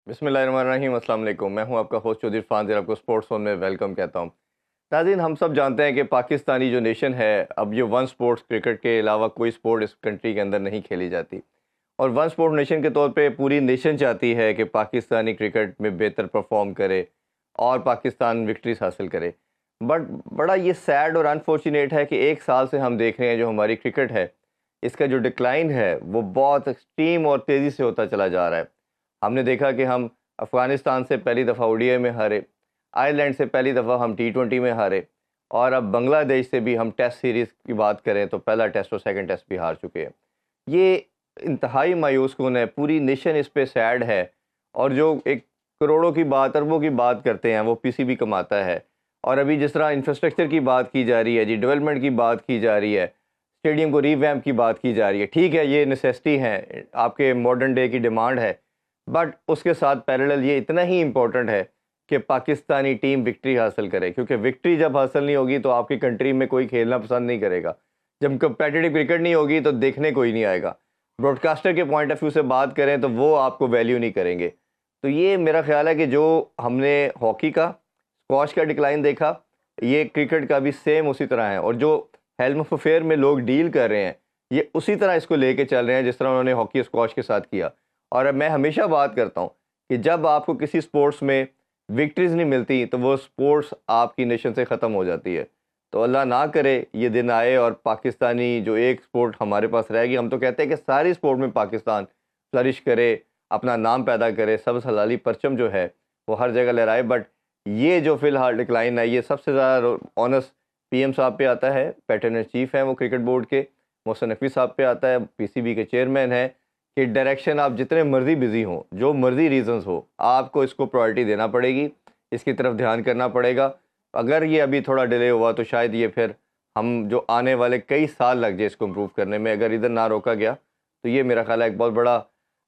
बिस्मिल्लाहिर्रहमानिर्रहीम, अस्सलाम वालेकुम। मैं हूं आपका होस्ट चौधरी फानज़र, आपको स्पोर्ट्स जोन में वेलकम कहता हूं। नाज़रीन, हम सब जानते हैं कि पाकिस्तानी जो नेशन है, अब ये वन स्पोर्ट्स क्रिकेट के अलावा कोई स्पोर्ट इस कंट्री के अंदर नहीं खेली जाती। और वन स्पोर्ट नेशन के तौर पे पूरी नेशन चाहती है कि पाकिस्तानी क्रिकेट में बेहतर परफॉर्म करे और पाकिस्तान विक्ट्रीज हासिल करे। बट बड़ा ये सैड और अनफॉर्चुनेट है कि एक साल से हम देख रहे हैं जो हमारी क्रिकेट है, इसका जो डिक्लाइन है वो बहुत एक्सट्रीम और तेज़ी से होता चला जा रहा है। हमने देखा कि हम अफ़गानिस्तान से पहली दफ़ा ओडीआई में हारे, आयरलैंड से पहली दफ़ा हम टी20 में हारे और अब बांग्लादेश से भी हम टेस्ट सीरीज़ की बात करें तो पहला टेस्ट और सेकंड टेस्ट भी हार चुके हैं। ये इंतहाई मायूस कुन है, पूरी नेशन इस पे सैड है। और जो एक करोड़ों की बात, अरबों की बात करते हैं, वो पीसीबी कमाता है। और अभी जिस तरह इंफ्रास्ट्रक्चर की बात की जा रही है जी, डेवलपमेंट की बात की जा रही है, स्टेडियम को रीवैम्प की बात की जा रही है, ठीक है ये नेसेसिटी है, आपके मॉडर्न डे की डिमांड है। बट उसके साथ पैरेलल ये इतना ही इम्पोर्टेंट है कि पाकिस्तानी टीम विक्ट्री हासिल करे, क्योंकि विक्ट्री जब हासिल नहीं होगी तो आपकी कंट्री में कोई खेलना पसंद नहीं करेगा। जब कंपेटिटिव क्रिकेट नहीं होगी तो देखने कोई नहीं आएगा। ब्रॉडकास्टर के पॉइंट ऑफ व्यू से बात करें तो वो आपको वैल्यू नहीं करेंगे। तो ये मेरा ख्याल है कि जो हमने हॉकी का, स्क्वॉश का डिक्लाइन देखा, ये क्रिकेट का भी सेम उसी तरह है। और जो हेल्म ऑफ अफेयर में लोग डील कर रहे हैं, ये उसी तरह इसको लेके चल रहे हैं जिस तरह उन्होंने हॉकी स्क्वॉश के साथ किया। और अब मैं हमेशा बात करता हूँ कि जब आपको किसी स्पोर्ट्स में विक्ट्रीज नहीं मिलती तो वो स्पोर्ट्स आपकी नेशन से ख़त्म हो जाती है। तो अल्लाह ना करे ये दिन आए और पाकिस्तानी जो एक स्पोर्ट हमारे पास रहेगी, हम तो कहते हैं कि सारी स्पोर्ट में पाकिस्तान फ्लरिश करे, अपना नाम पैदा करे, सब हलाली परचम जो है वो हर जगह लहराए। बट ये जो फ़िलहाल डिक्लाइन है, ये सबसे ज़्यादा ऑनस पीएम साहब पे आता है, पैटर्न चीफ हैं वो क्रिकेट बोर्ड के, मोहसिन नकवी साहब पे आता है, पीसीबी के चेयरमैन हैं, कि डायरेक्शन आप जितने मर्जी बिजी हों, जो मर्जी रीजंस हो, आपको इसको प्रायोरिटी देना पड़ेगी, इसकी तरफ ध्यान करना पड़ेगा। अगर ये अभी थोड़ा डिले हुआ तो शायद ये फिर हम जो आने वाले कई साल लग जाए इसको इम्प्रूव करने में, अगर इधर ना रोका गया तो ये मेरा ख्याल है एक बहुत बड़ा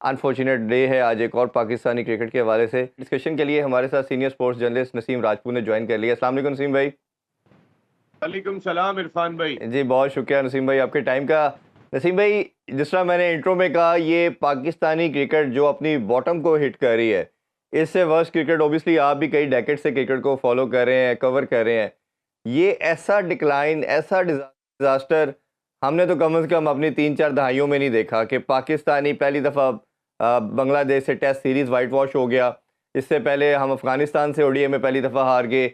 अनफॉर्चुनेट डे है आज एक और पाकिस्तानी क्रिकेट के हवाले से। डिस्कशन के लिए हमारे साथ senior sports journalist Naseem Rajput ने ज्वाइन कर लिया। अस्सलाम वालेकुम नसीम भाई। वालेकुम सलाम इरफान भाई। जी, बहुत शुक्रिया नसीम भाई आपके टाइम का। नसीम भाई, जिस तरह मैंने इंट्रो में कहा, ये पाकिस्तानी क्रिकेट जो अपनी बॉटम को हिट कर रही है, इससे वर्स्ट क्रिकेट ऑब्वियसली आप भी कई डेकेड से क्रिकेट को फॉलो कर रहे हैं, कवर कर रहे हैं। ये ऐसा डिक्लाइन, ऐसा डिज़ास्टर हमने तो कम से कम अपनी 3-4 दहाइयों में नहीं देखा कि पाकिस्तानी पहली दफ़ा बांग्लादेश से टेस्ट सीरीज़ वाइट वॉश हो गया। इससे पहले हम अफ़गानिस्तान से ओडीआई में पहली दफ़ा हार गए,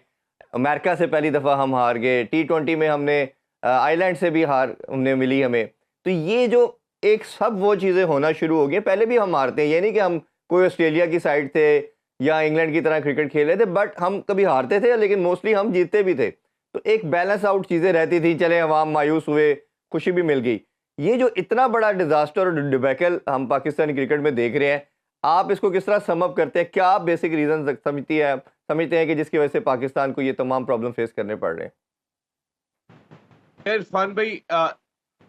अमेरिका से पहली दफ़ा हम हार गए, टी20 में हमने आयरलैंड से भी हार हमने मिली हमें। तो ये जो एक सब वो चीज़ें होना शुरू हो गई, पहले भी हम हारते हैं, ये नहीं कि हम कोई ऑस्ट्रेलिया की साइड थे या इंग्लैंड की तरह क्रिकेट खेल रहे थे, बट हम कभी हारते थे लेकिन मोस्टली हम जीतते भी थे। तो एक बैलेंस आउट चीज़ें रहती थी, चले अवाम मायूस हुए, खुशी भी मिल गई। ये जो इतना बड़ा डिज़ास्टर और डिबैकल हम पाकिस्तानी क्रिकेट में देख रहे हैं, आप इसको किस तरह सम अप करते हैं? क्या आप बेसिक रीज़न समझते हैं कि जिसकी वजह से पाकिस्तान को ये तमाम प्रॉब्लम फेस करने पड़ रहे हैं? इरफान भाई,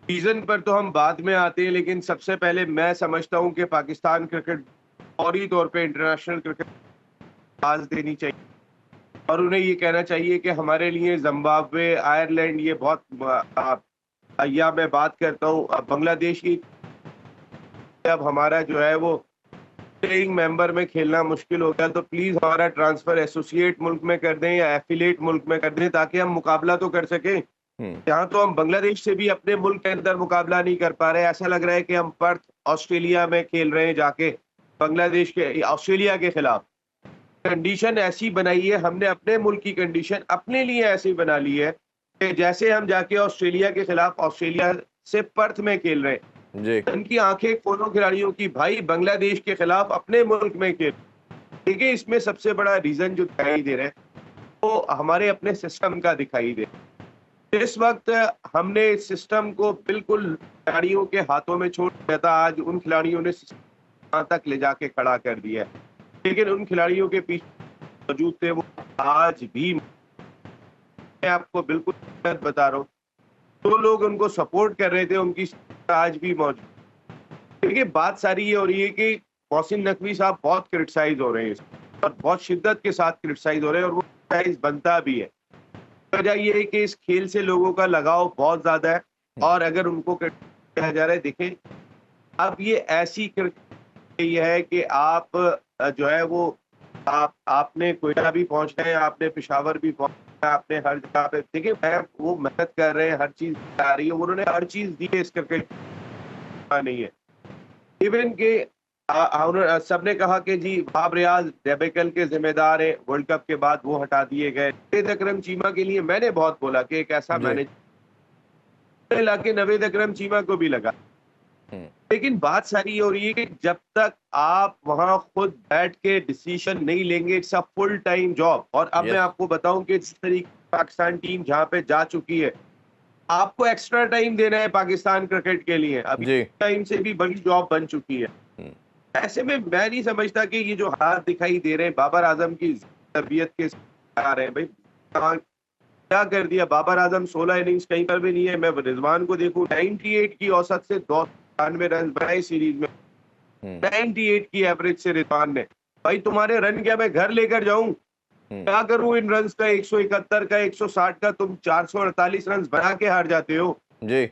रीजन पर तो हम बाद में आते हैं, लेकिन सबसे पहले मैं समझता हूं कि पाकिस्तान क्रिकेट फौरी तौर पे इंटरनेशनल क्रिकेट आज देनी चाहिए और उन्हें ये कहना चाहिए कि हमारे लिए जिम्बाब्वे, आयरलैंड ये बहुत या मैं बात करता हूँ बांग्लादेश की। अब हमारा जो है वो प्लेइंग मेंबर में खेलना मुश्किल हो गया, तो प्लीज हमारा ट्रांसफर एसोसिएट मुल्क में कर दें या एफिलिएट मुल्क में कर दें ताकि हम मुकाबला तो कर सकें। हुँ। यहाँ तो हम बांग्लादेश से भी अपने मुल्क के अंदर मुकाबला नहीं कर पा रहे। ऐसा लग रहा है कि हम पर्थ ऑस्ट्रेलिया में खेल रहे हैं जाके, बांग्लादेश के ऑस्ट्रेलिया के खिलाफ। कंडीशन ऐसी बनाई है हमने, अपने मुल्क की कंडीशन अपने लिए ऐसी बना ली है कि जैसे हम जाके ऑस्ट्रेलिया के खिलाफ ऑस्ट्रेलिया से पर्थ में खेल रहे हैं। जी। उनकी आंखें खोलो खिलाड़ियों की, भाई बांग्लादेश के खिलाफ अपने मुल्क में खेल। देखिए इसमें सबसे बड़ा रीजन जो दिखाई दे रहा है वो हमारे अपने सिस्टम का दिखाई दे। इस वक्त हमने इस सिस्टम को बिल्कुल खिलाड़ियों के हाथों में छोड़ दिया था। आज उन खिलाड़ियों ने यहाँ तक ले जाके खड़ा कर दिया है, लेकिन उन खिलाड़ियों के पीछे मौजूद थे वो आज भी, मैं आपको बिल्कुल सच बता रहा हूँ, तो लोग उनको सपोर्ट कर रहे थे, उनकी आज भी मौजूद। देखिए बात सारी ये हो रही है कि मोहसिन नकवी साहब बहुत क्रिटिसाइज हो रहे हैं और बहुत शिद्दत के साथ क्रिटिसाइज हो रहे हैं और वो क्रिटिसाइज बनता भी है। वजह ये है कि इस खेल से लोगों का लगाव बहुत ज्यादा है हुँ। और अगर उनको कहा जा रहा है, देखें अब ये ऐसी ये है कि आप जो है वो आपने कोयटा भी पहुंचना है, आपने पेशावर भी पहुंचना है, आपने हर जगह पे देखिए मैं वो मेहनत कर रहे हैं, हर चीज आ रही है, उन्होंने हर चीज दी है, इस क्रिकेट नहीं है। इवन के सबने कहा कि जी बाब रियाज डेबेकल के जिम्मेदार है, वर्ल्ड कप के बाद वो हटा दिए गए। नवेद अकरम चीमा के लिए मैंने बहुत बोला कि एक ऐसा जी। मैनेजर ला के नवेद अकरम चीमा को भी लगा, हम्म। लेकिन बात सारी ये हो रही है कि जब तक आप वहां खुद बैठ के डिसीजन नहीं लेंगे, it's a full time job. और अब मैं यस। आपको बताऊं कि जिस तरीके पाकिस्तान टीम जहां पे जा चुकी है, आपको एक्स्ट्रा टाइम देना है पाकिस्तान क्रिकेट के लिए, अभी जी। टाइम से भी बड़ी जॉब बन चुकी है। हम्म। ऐसे में मैं नहीं समझता कि ये जो हालात दिखाई दे रहे हैं बाबर आजम की तबीयत के आ रहे हैं, भाई क्या कर दिया बाबर आजम, 16 इनिंग्स कहीं पर भी नहीं है। मैं रिजवान को देखूं 98 की औसत से 293 रन बनाए सीरीज में, हम्म। 98 की एवरेज से रिजवान ने। भाई तुम्हारे रन क्या मैं घर लेकर जाऊं, क्या करूं इन रन का, 171 का 160 का, तुम 448 रन बना के हार जाते हो। जी।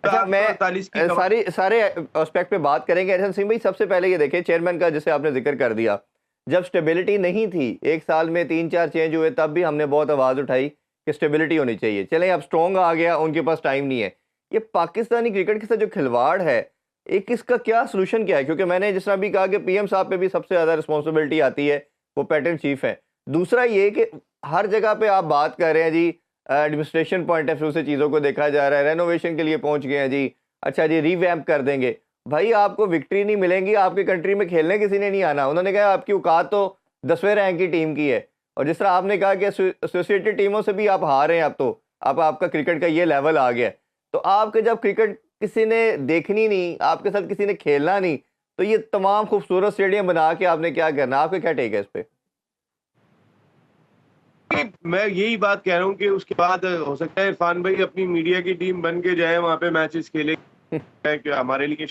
अच्छा, मैं 448 की सारे एस्पेक्ट पे बात करेंगे। एहसन सिंह भाई, सबसे पहले ये देखें, चेयरमैन का जिसे आपने जिक्र कर दिया, जब स्टेबिलिटी नहीं थी, एक साल में 3-4 चेंज हुए, तब भी हमने बहुत आवाज़ उठाई कि स्टेबिलिटी होनी चाहिए। चलें, अब स्ट्रॉन्ग आ गया, उनके पास टाइम नहीं है। ये पाकिस्तानी क्रिकेट के साथ जो खिलवाड़ है, एक इसका क्या सोल्यूशन क्या है? क्योंकि मैंने जिस तरह भी कहा कि पीएम साहब पे भी सबसे ज़्यादा रिस्पॉन्सिबिलिटी आती है, वो पैटर्न चीफ है। दूसरा ये कि हर जगह पे आप बात कर रहे हैं जी, एडमिनिस्ट्रेशन पॉइंट ऑफ व्यू से चीज़ों को देखा जा रहा है, रेनोवेशन के लिए पहुंच गए हैं जी, अच्छा जी रीवैम्प कर देंगे। भाई आपको विक्ट्री नहीं मिलेंगी, आपके कंट्री में खेलने किसी ने नहीं आना। उन्होंने कहा आपकी औकात तो 10वें रैंक की टीम की है, और जिस तरह आपने कहा कि एसोसिएटेड टीमों से भी आप हार रहे हैं, अब तो अब आपका क्रिकेट का ये लेवल आ गया है। तो आपके जब क्रिकेट किसी ने देखनी नहीं, आपके साथ किसी ने खेलना नहीं, तो ये तमाम खूबसूरत स्टेडियम बना के आपने क्या करना? आपका क्या टेक है इस पे? मैं यही बात कह रहा हूँ कि उसके बाद हो सकता है इरफान भाई अपनी मीडिया की टीम बन के जाए, वहां पे मैचेस खेले, कि हमारे लिए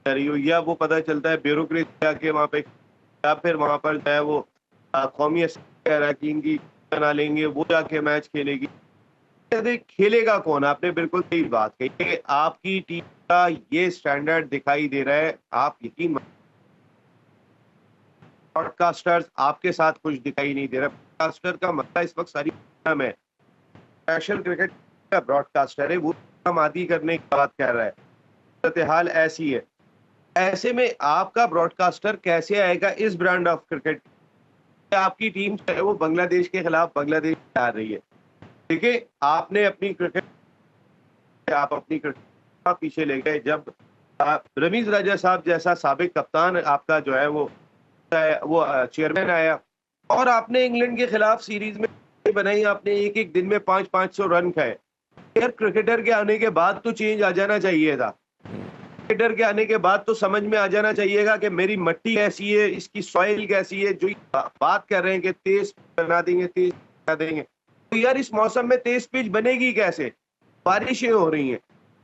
रही हो, या वो पता चलता है ब्यूरोक्रेसी जाके वहां पे, या फिर वहां पर जो है वो कौमी अरकान की बना लेंगे, वो जाके मैच खेलेगी। खेलेगा कौन? आपने बिल्कुल सही बात कही कि आपकी टीम का ये स्टैंडर्ड दिखाई दे रहा है। आप यकीन, ब्रॉडकास्टर्स आपके साथ कुछ दिखाई नहीं दे रहा। ब्रॉडकास्टर का मसला इस वक्त सारी है, नेशनल क्रिकेट का ब्रॉडकास्टर है, वो हम आदि करने की बात कर रहा है। सूरत हाल ऐसी है, ऐसे में आपका ब्रॉडकास्टर कैसे आएगा इस ब्रांड ऑफ क्रिकेट? आपकी टीम चाहे वो बांग्लादेश के खिलाफ बांग्लादेश हार रही है, देखिए आपने अपनी क्रिकेट, आप अपनी क्रिकेट पीछे ले गए। जब रमीज राजा साहब जैसा साबिक कप्तान आपका जो है वो चेयरमैन आया, और आपने इंग्लैंड के खिलाफ सीरीज में बनाई, आपने एक एक दिन में 500-500 रन खाए। यार क्रिकेटर के आने के बाद तो चेंज आ जाना चाहिए था। क्रिकेटर के आने के बाद तो समझ में आ जाना चाहिएगा कि मेरी मिट्टी कैसी है, इसकी सॉइल कैसी है। जो बात कर रहे हैं कि तेज बना देंगे, तेज बना देंगे, तो यार इस मौसम में तेज पिच बनेगी कैसे? बारिशें हो रही हैं,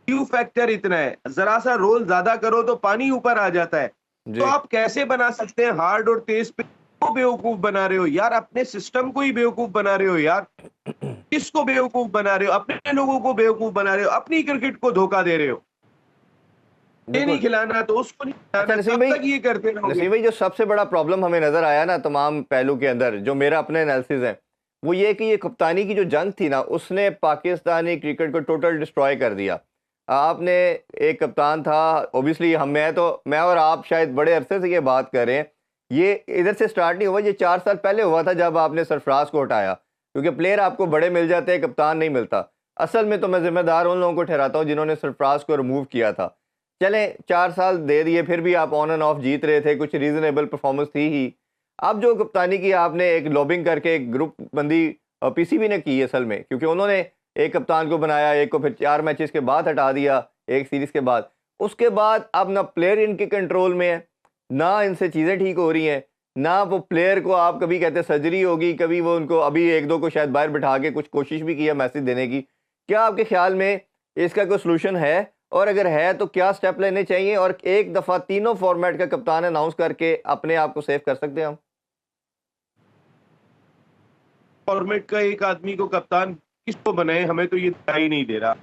क्यू फैक्टर इतना है, जरा सा रोल ज्यादा करो तो पानी ऊपर आ जाता है। तो आप कैसे बना सकते हैं हार्ड और तेज पिच? को बेवकूफ बना रहे हो यार, अपने सिस्टम को ही बेवकूफ बना रहे हो यार। किसको बेवकूफ बना रहे हो? अपने लोगों को बेवकूफ बना रहे हो, अपनी क्रिकेट को धोखा दे रहे हो। ये नहीं बिल्कुल। खिलाना तो उसको नहीं अच्छा खिलाना, नसीम कब भाई, तक ये करते रहोगे? नसीम भाई, जो सबसे बड़ा प्रॉब्लम हमें नजर आया ना तमाम पहलू के अंदर, जो मेरा अपने एनालिसिस है, वो ये कि ये कप्तानी की जो जंग थी ना, उसने पाकिस्तानी क्रिकेट को टोटल डिस्ट्रॉय कर दिया। आपने एक कप्तान था, ओबियसली मैं और आप शायद बड़े अरसे से ये बात कर रहे हैं, ये इधर से स्टार्ट नहीं हुआ, ये 4 साल पहले हुआ था जब आपने सरफराज को हटाया, क्योंकि प्लेयर आपको बड़े मिल जाते हैं, कप्तान नहीं मिलता। असल में तो मैं जिम्मेदार उन लोगों को ठहराता हूँ जिन्होंने सरफराज को रिमूव किया था। चलें, 4 साल दे दिए, फिर भी आप ऑन एंड ऑफ जीत रहे थे, कुछ रीजनेबल परफॉर्मेंस थी ही। अब जो कप्तानी की आपने एक लॉबिंग करके एक ग्रुप बंदी पीसीबी ने की असल में, क्योंकि उन्होंने एक कप्तान को बनाया, एक को फिर 4 मैचेस के बाद हटा दिया, एक सीरीज के बाद। उसके बाद अब ना प्लेयर इनके कंट्रोल में है, ना इनसे चीज़ें ठीक हो रही हैं, ना वो प्लेयर को आप कभी कहते सर्जरी होगी, कभी वो उनको अभी 1-2 को शायद बाहर बिठा के कुछ कोशिश भी की है मैसेज देने की। क्या आपके ख्याल में इसका कोई सोल्यूशन है? और अगर है तो क्या स्टेप लेने चाहिए? और एक दफ़ा तीनों फॉर्मेट का कप्तान अनाउंस करके अपने आप को सेव कर सकते हैं हम? फॉर्मेट का एक आदमी को कप्तान किसको बनाए, हमें तो ये दिखाई नहीं दे रहा।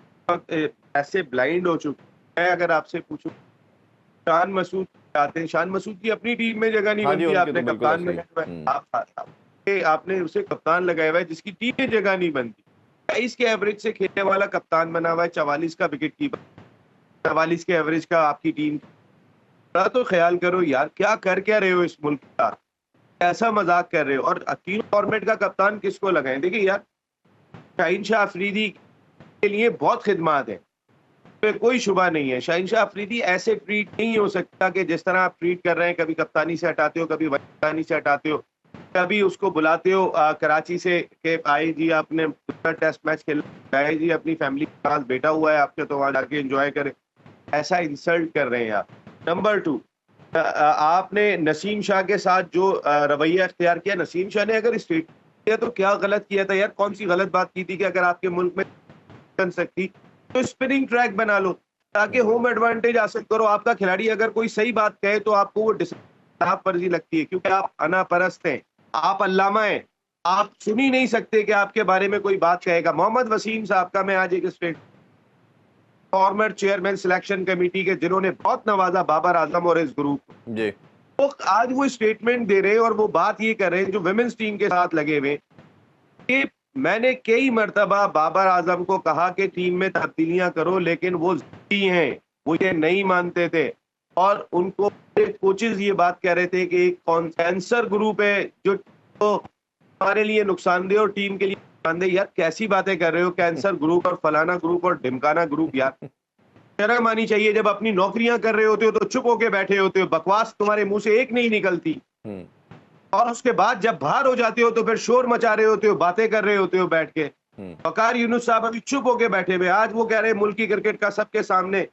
ऐसे ब्लाइंड हो चुके हैं। मैं अगर आपसे पूछूं, शान मसूद आते हैं। शान मसूद की अपनी टीम में जगह नहीं हाँ जी, बनती, उनकी आपने तो बिल्कुल कप्तान ऐसे ही। लगाया हुआ है, आपने उसे कप्तान लगाया हुआ है जिसकी टीम में जगह नहीं बनती। 22 के एवरेज से खेलने वाला कप्तान बना हुआ है, 44 का विकेट कीपर, 44 के एवरेज का आपकी टीम। थोड़ा तो ख्याल करो यार, क्या रहे हो इस मुल्क का, ऐसा मजाक कर रहे हो। और तीन फॉर्मेट का कप्तान किसको लगाएं? देखिए यार, शाहीन शाह अफरीदी के लिए बहुत खिदमात है, पे कोई शुबा नहीं है। शाहीन शाह अफरीदी ऐसे ट्रीट नहीं हो सकता कि जिस तरह आप ट्रीट कर रहे हैं, कभी कप्तानी से हटाते हो, कभी कप्तानी से हटाते हो, कभी उसको बुलाते हो कराची से कि आए जी आपने दूसरा टेस्ट मैच खेला, आए जी अपनी फैमिली के पास बेटा हुआ है आपके, तो वहां जाके एंजॉय करें। ऐसा इंसल्ट कर रहे हैं आप। नंबर 2, आपने नसीम शाह के साथ जो रवैया अख्तियार किया, नसीम शाह ने अगर स्टेट किया तो क्या गलत किया था यार? कौन सी गलत बात की थी कि अगर आपके मुल्क में बन सकती तो स्पिनिंग ट्रैक बना लो ताकि होम एडवांटेज हासिल करो। आपका खिलाड़ी अगर कोई सही बात कहे तो आपको वो फर्जी लगती है, क्योंकि आप अनापरस्त हैं, आप अल्लामा हैं, आप सुन ही नहीं सकते कि आपके बारे में कोई बात कहेगा। मोहम्मद वसीम साहब का मैं आज एक state, former chairman selection committee के, जिन्होंने बहुत नवाजा बाबर आजम और इस ग्रुप को, जी। वो आज वो स्टेटमेंट दे रहे हैं और वो बात ये कर रहे हैं जो वुमेन्स टीम के साथ लगे हुए कि मैंने कई मर्तबा बाबर आजम को कहा कि टीम में तब्दीलियां करो, लेकिन वो ज़िद्दी हैं, वो ये नहीं मानते थे। और उनको कोचेज ये बात कह रहे थे कि एक कैंसर ग्रुप है जो तो हमारे लिए नुकसानदेह और टीम के लिए नुकसानदेह। यार कैसी बातें कर रहे हो? कैंसर ग्रुप और फलाना ग्रुप और ढिमकाना ग्रुप, यार शर्म आनी चाहिए। जब अपनी नौकरियां कर रहे होते हो तो चुप होके बैठे होते हो, बकवास तुम्हारे मुंह से एक नहीं निकलती, हम्म। और उसके बाद जब बाहर हो जाते हो तो फिर शोर मचा रहे होते हो, बातें कर रहे होते हो बैठ के। वकार यूनुस साहब अभी चुप होके बैठे हुए, आज वो कह रहे हैं मुल्क की क्रिकेट का सबके सामने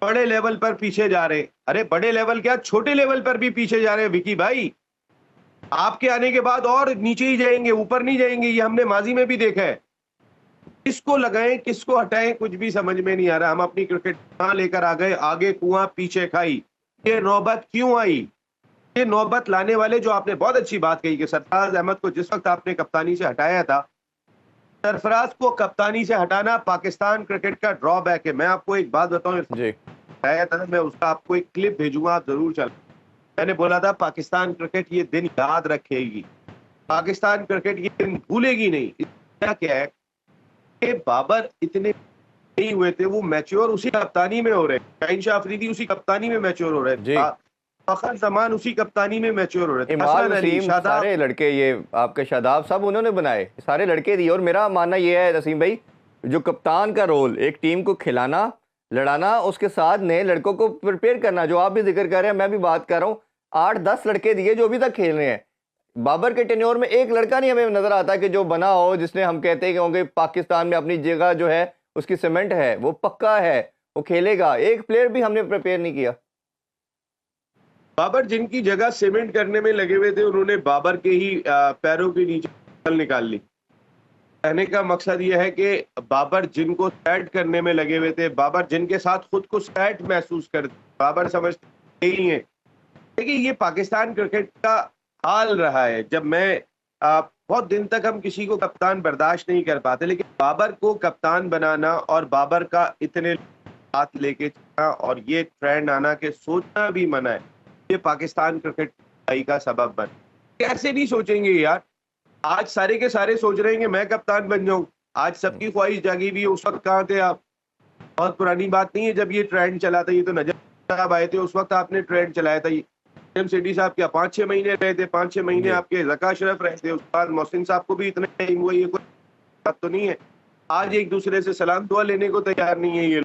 बड़े लेवल पर पीछे जा रहे। अरे बड़े लेवल क्या, छोटे लेवल पर भी पीछे जा रहे हैं विकी भाई। आपके आने के बाद और नीचे ही जाएंगे, ऊपर नहीं जाएंगे, ये हमने माजी में भी देखा है। किसको लगाएं किसको हटाएं कुछ भी समझ में नहीं आ रहा। हम अपनी क्रिकेट कहां लेकर आ गए, आगे कुआं पीछे खाई। ये नौबत क्यों आई? ये नौबत लाने वाले, जो आपने बहुत अच्छी बात कही कि सरफराज अहमद को जिस वक्त आपने कप्तानी से हटाया था, सरफराज को कप्तानी से हटाना पाकिस्तान क्रिकेट का ड्रॉबैक है। मैं आपको एक बात बताऊं, जी। हटाया था, मैं उसका आपको एक क्लिप भेजूंगा, आप जरूर चल। मैंने बोला था पाकिस्तान क्रिकेट ये दिन याद रखेगी, पाकिस्तान क्रिकेट ये दिन भूलेगी नहीं। इसका क्या है कि बाबर इतने नहीं हुए थे, वो मैच्योर उसी कप्तानी में हो रहे हैं। शाहीन शाह अफरीदी उसी कप्तानी में मैच्योर हो रहे जी। थे, फखर जमान उसी कप्तानी में मैच्योर हो रहे थे, इमाद असलम अली, वसीम, शादाब। सारे लड़के, ये आपके शादाब साहब, उन्होंने बनाए, सारे लड़के दिए। और मेरा मानना ये है नसीम भाई, जो कप्तान का रोल, एक टीम को खिलाना, लड़ाना, उसके साथ नए लड़कों को प्रिपेयर करना, जो आप भी जिक्र कर रहे हैं, मैं भी बात कर रहा हूँ। 8-10 लड़के दिए जो अभी तक खेल रहे हैं। बाबर के टेन्योर में एक लड़का नहीं हमें नजर आता कि जो बना हो, जिसने हम कहते हैं कि होंगे पाकिस्तान में अपनी जगह जो है उसकी सीमेंट है, वो पक्का है, वो खेलेगा। एक प्लेयर भी हमने प्रिपेयर नहीं किया। बाबर जिनकी जगह सीमेंट करने में लगे हुए थे, उन्होंने बाबर के ही पैरों के नीचे बॉल निकाल ली। कहने का मकसद यह है कि बाबर जिनको सेट करने में लगे हुए थे, बाबर जिनके साथ खुद को सेट महसूस करते, बाबर समझते ही है। देखिए ये पाकिस्तान क्रिकेट का हाल रहा है। जब मैं बहुत दिन तक हम किसी को कप्तान बर्दाश्त नहीं कर पाते, लेकिन बाबर को कप्तान बनाना और बाबर का इतने हाथ लेके चलना और ये ट्रेंड आना के सोचना भी मना है, ये पाकिस्तान क्रिकेट का सबब बन। कैसे नहीं सोचेंगे यार? आज सारे के सारे सोच रहे हैं कि मैं कप्तान बन जाऊं। आज सबकी ख्वाहिश जागी भी है। उस वक्त कहाँ थे आप? बहुत पुरानी बात नहीं है जब ये ट्रेंड चला था, ये तो नजर साहब आए थे, उस वक्त आपने ट्रेंड चलाया था। सिटी साहब क्या 5-6 महीने रहे थे? 5-6 महीने आपके ज़का अशरफ रहे थे, उसके बाद मोहसिन साहब को भी इतना टाइम हुआ, ये कोई बात तो नहीं है। आज एक दूसरे से सलाम दुआ लेने को तैयार नहीं है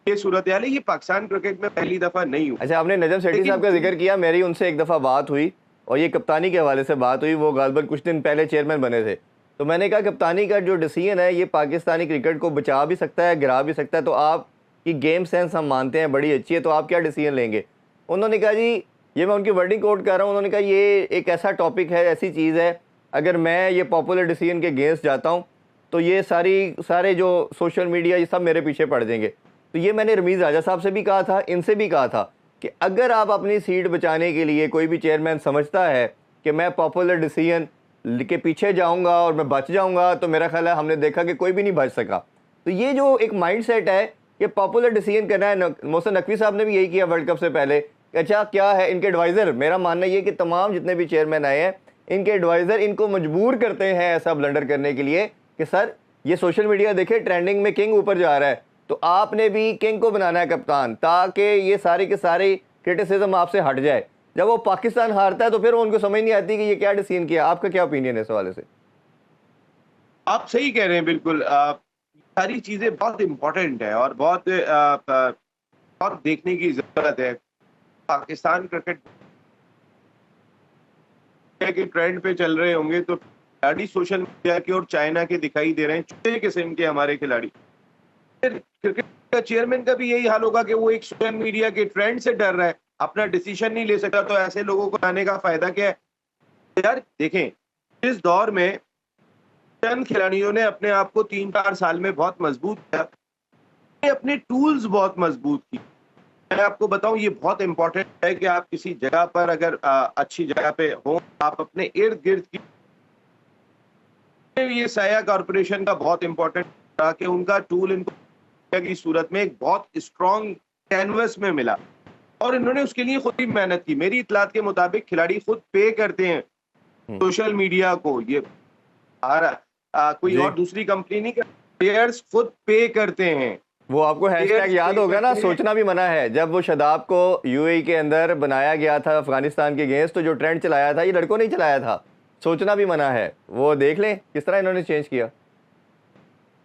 ये सूरत हाल है। ये पाकिस्तान क्रिकेट में पहली दफा नहीं हुआ। अच्छा, आपने नजम सेठी साहब का जिक्र किया, मेरी उनसे एक दफ़ा बात हुई और ये कप्तानी के हवाले से बात हुई। वो गालबन कुछ दिन पहले चेयरमैन बने थे, तो मैंने कहा कप्तानी का जो डिसीजन है ये पाकिस्तानी क्रिकेट को बचा भी सकता है, गिरा भी सकता है, तो आपकी गेम सेंस हम मानते हैं बड़ी अच्छी है, तो आप क्या डिसीजन लेंगे? उन्होंने कहा जी, ये मैं उनकी वर्डिंग कोट कर रहा हूँ, उन्होंने कहा ये एक ऐसा टॉपिक है, ऐसी चीज़ है, अगर मैं ये पॉपुलर डिसीजन के अगेंस्ट जाता हूँ तो ये सारे जो सोशल मीडिया ये सब मेरे पीछे पड़ जाएंगे। तो ये मैंने रमीज़ राजा साहब से भी कहा था, इनसे भी कहा था कि अगर आप अपनी सीट बचाने के लिए, कोई भी चेयरमैन समझता है कि मैं पॉपुलर डिसीजन के पीछे जाऊंगा और मैं बच जाऊंगा, तो मेरा ख्याल है हमने देखा कि कोई भी नहीं बच सका। तो ये जो एक माइंडसेट है कि पॉपुलर डिसीजन करना है, मोहसिन नकवी साहब ने भी यही किया वर्ल्ड कप से पहले कि अच्छा क्या है इनके एडवाइज़र, मेरा मानना ये कि तमाम जितने भी चेयरमैन आए हैं इनके एडवाइज़र इनको मजबूर करते हैं ऐसा ब्लंडर करने के लिए कि सर ये सोशल मीडिया देखे ट्रेंडिंग में किंग ऊपर जा रहा है, तो आपने भी किंग को बनाना है कप्तान, ताकि ये सारी के सारी क्रिटिसिज्म आपसे हट जाए। जब वो पाकिस्तान हारता है तो फिर उनको समझ नहीं आती कि ये क्या डिसीजन किया। आपका क्या ओपिनियन है इस हवाले से? आप सही कह रहे हैं बिल्कुल। सारी चीजें बहुत इंपॉर्टेंट है और बहुत देखने की जरूरत है। पाकिस्तान क्रिकेट के ट्रेंड पे चल रहे होंगे तो खिलाड़ी सोशल मीडिया के और चाइना के दिखाई दे रहे हैं, छोटे किस्म के हमारे खिलाड़ी। फिर क्रिकेट का चेयरमैन का भी यही हाल होगा कि वो एक सोशल मीडिया के ट्रेंड से डर रहा है, अपना डिसीजन नहीं ले सकता। तो ऐसे लोगों को आने का फायदा क्या है? यार देखें, इस दौर में चंद खिलाड़ियों ने अपने आप को 3-4 साल में बहुत मजबूत किया, अपने टूल्स बहुत मजबूत की। मैं आपको बताऊं, ये बहुत इंपॉर्टेंट है कि आप किसी जगह पर अगर अच्छी जगह पे हो, आप अपने इर्द गिर्द की, ये साया कॉर्पोरेशन का बहुत इंपॉर्टेंट था कि उनका टूल इनको की सूरत में एक बहुत स्ट्रॉन्ग कैनवस में मिला और इन्होंने उसके लिए खुद ही मेहनत की। मेरी इतलात के मुताबिक खिलाड़ी खुद पे करते हैं सोशल मीडिया को, ये कोई जी, और दूसरी कंपनी नहीं करती, प्लेयर्स खुद पे करते हैं। वो आपको हैशटैग प्लेयर्स याद पे होगा ना, करते हैं। सोचना भी मना है। जब वो शदाब को यूएई के अंदर बनाया गया था अफगानिस्तान के अगेंस्ट, तो जो ट्रेंड चलाया था ये लड़कों ने ही चलाया था, सोचना भी मना है। वो देख लें किस तरह इन्होंने चेंज किया।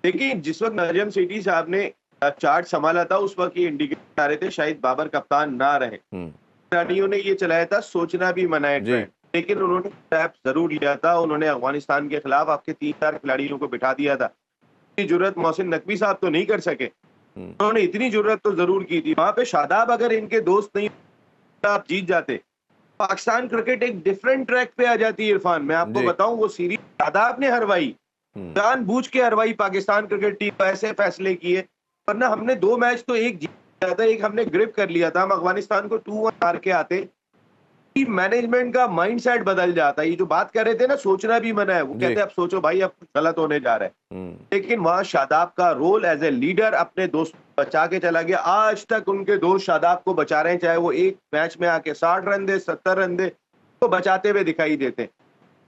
देखिए, जिस वक्त नजम सेठी साहब ने चार्ट संभाला था, उस वक्त ये इंडिकेटर आ रहे थे शायद बाबर कप्तान ना रहे। खिलाड़ियों ने ये चलाया था सोचना भी मना है जी। ट्रेंड, लेकिन उन्होंने स्टेप जरूर लिया था। उन्होंने अफगानिस्तान के खिलाफ आपके 3-4 खिलाड़ियों को बिठा दिया था। इतनी जुर्रत मोहसिन नकवी साहब तो नहीं कर सके, उन्होंने इतनी जुर्रत तो जरूर की थी। वहां पे शादाब अगर इनके दोस्त नहीं, आप जीत जाते। पाकिस्तान क्रिकेट एक डिफरेंट ट्रैक पे आ जाती है। इरफान, मैं आपको जी। बताऊं, वो सीरीज शादाब ने हरवाई, जानबूझ के हरवाई पाकिस्तान क्रिकेट टीम को, ऐसे फैसले किए। वरना हमने 2 मैच तो एक जीता था, एक हमने ग्रिप कर लिया था। हम अफगानिस्तान को 2-1 हार के आते, मैनेजमेंट का माइंडसेट बदल जाता है। ये जो बात कर रहे थे ना, सोचना भी मना है, वो जी। कहते हैं अब सोचो भाई, अब कुछ गलत होने जा रहा है। लेकिन वहां शादाब का रोल एज ए लीडर अपने दोस्त बचा के चला गया। आज तक उनके दोस्त शादाब को बचा रहे हैं, चाहे वो एक मैच में आके 60 रन दे, 70 रन दे, तो बचाते हुए दिखाई देते हैं।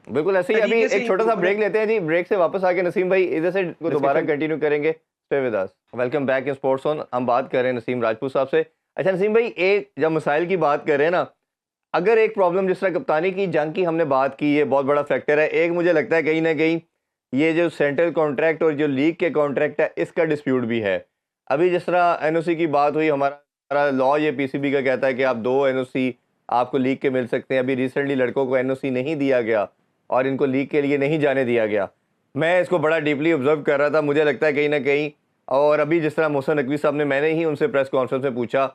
बिल्कुल ऐसे ही। अभी तरीके से एक छोटा सा ब्रेक लेते हैं जी, ब्रेक से वापस आके नसीम भाई इधर से दोबारा डिस्कशन। कंटिन्यू करेंगे। Stay with us, welcome back in sports on. हम बात कर रहे हैं नसीम राजपूत साहब से। अच्छा नसीम भाई, एक जब मसाइल की बात कर रहे हैं ना, अगर एक प्रॉब्लम जिस तरह कप्तानी की जंग की हमने बात की, ये बहुत बड़ा फैक्टर है। एक मुझे लगता है कहीं ना कहीं ये जो सेंट्रल कॉन्ट्रैक्ट और जो लीग के कॉन्ट्रैक्ट है, इसका डिस्प्यूट भी है। अभी जिस तरह एनओसी की बात हुई, हमारा लॉ ये पीसीबी का कहता है कि आप 2 एनओसी आपको लीग के मिल सकते हैं। अभी रिसेंटली लड़कों को एनओसी नहीं दिया गया और इनको लीग के लिए नहीं जाने दिया गया। मैं इसको बड़ा डीपली ऑब्जर्व कर रहा था, मुझे लगता है कहीं ना कहीं। और अभी जिस तरह मोहसिन नकवी साहब ने, मैंने ही उनसे प्रेस कॉन्फ्रेंस में पूछा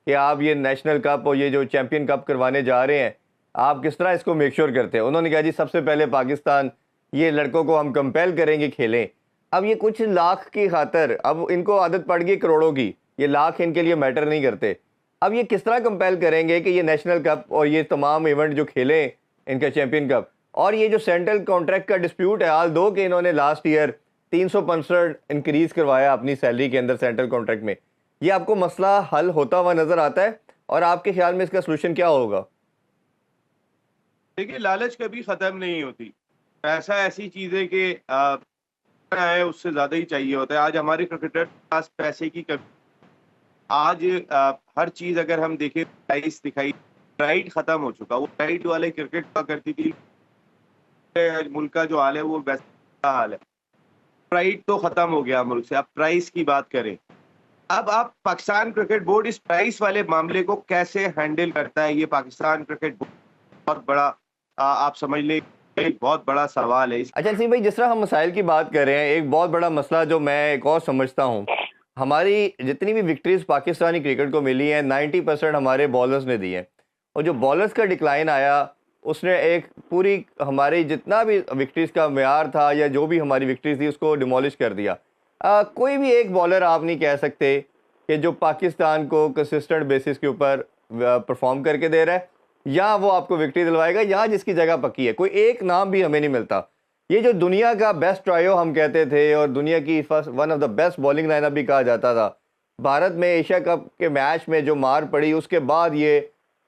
कि आप ये नेशनल कप और ये जो चैंपियन कप करवाने जा रहे हैं, आप किस तरह इसको मेक श्योर करते हैं। उन्होंने कहा जी सबसे पहले पाकिस्तान, ये लड़कों को हम कंपेल करेंगे खेलें। अब ये कुछ लाख की खातर, अब इनको आदत पड़ गई करोड़ों की, ये लाख इनके लिए मैटर नहीं करते। अब ये किस तरह कंपेल करेंगे कि ये नेशनल कप और ये तमाम इवेंट जो खेलें, इनका चैंपियन कप। और ये जो सेंट्रल कॉन्ट्रैक्ट का डिस्प्यूट है, हाल दो कि इन्होंने लास्ट ईयर 365 इंक्रीज करवाया अपनी सैलरी के अंदर सेंट्रल कॉन्ट्रैक्ट में, ये आपको मसला हल होता हुआ नजर आता है? और आपके ख्याल में इसका सोल्यूशन क्या होगा? देखिए, लालच कभी खत्म नहीं होती। पैसा ऐसी चीज है कि है, उससे ज्यादा ही चाहिए होता है। आज हमारे क्रिकेटर के पास पैसे की कमी। आज हर चीज अगर हम देखें, प्राइस दिखाई, प्राइड खत्म हो चुका। वो प्राइड वाले क्रिकेट हुआ करती थी, मुल्क का जो हाल है वो वैसा हाल है। प्राइड तो खत्म हो गया मुल्क से। अब प्राइस की बात करें, अब आप पाकिस्तान क्रिकेट बोर्ड इस प्राइस वाले मामले को कैसे हैंडल करता है, ये पाकिस्तान क्रिकेट बोर्ड बहुत बड़ा आप समझ लें, एक बहुत बड़ा सवाल है। अच्छा नसीम भाई, जिस तरह हम मसाइल की बात कर रहे हैं, एक बहुत बड़ा मसला जो मैं एक और समझता हूँ, हमारी जितनी भी विक्ट्रीज पाकिस्तानी क्रिकेट को मिली हैं, 90% हमारे बॉलर्स ने दी हैं। और जो बॉलर्स का डिक्लाइन आया, उसने एक पूरी हमारी जितना भी विक्ट्रीज का मेयार था या जो भी हमारी विक्ट्रीज थी, उसको डिमोलिश कर दिया। कोई भी एक बॉलर आप नहीं कह सकते कि जो पाकिस्तान को कंसिस्टेंट बेसिस के ऊपर परफॉर्म करके दे रहा है या वो आपको विक्ट्री दिलवाएगा या जिसकी जगह पक्की है, कोई एक नाम भी हमें नहीं मिलता। ये जो दुनिया का बेस्ट ट्रायो हम कहते थे और दुनिया की first one of the best bowling lineup भी कहा जाता था, भारत में एशिया कप के मैच में जो मार पड़ी उसके बाद ये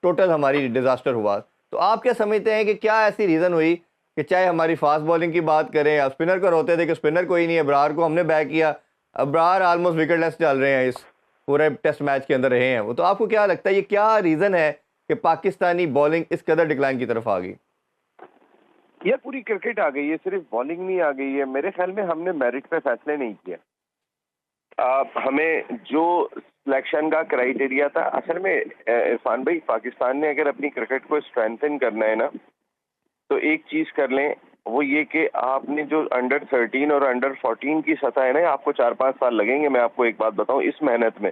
टोटल हमारी डिजास्टर हुआ। तो आप क्या समझते हैं कि क्या ऐसी रीज़न हुई कि चाहे हमारी फास्ट बॉलिंग की बात करें, अब स्पिनर को रोते थे कि स्पिनर कोई नहीं है, अबरार को हमने बैक किया, अबरार ऑलमोस्ट विकेटलेस चल रहे हैं, इस पूरे टेस्ट मैच के अंदर रहे हैं वो। तो आपको क्या लगता है ये क्या रीज़न है कि पाकिस्तानी बॉलिंग इस कदर डिक्लाइन की तरफ आ गई? ये पूरी क्रिकेट आ गई है, सिर्फ बॉलिंग नहीं आ गई है। मेरे ख्याल में हमने मेरिट पे फैसले नहीं किए। हमें जो सिलेक्शन का क्राइटेरिया था, असल में इरफान भाई, पाकिस्तान ने अगर अपनी क्रिकेट को स्ट्रेंथन करना है ना, तो एक चीज कर लें, वो ये कि आपने जो अंडर 13 और अंडर 14 की सतह है ना, आपको 4-5 साल लगेंगे। मैं आपको एक बात बताऊं, इस मेहनत में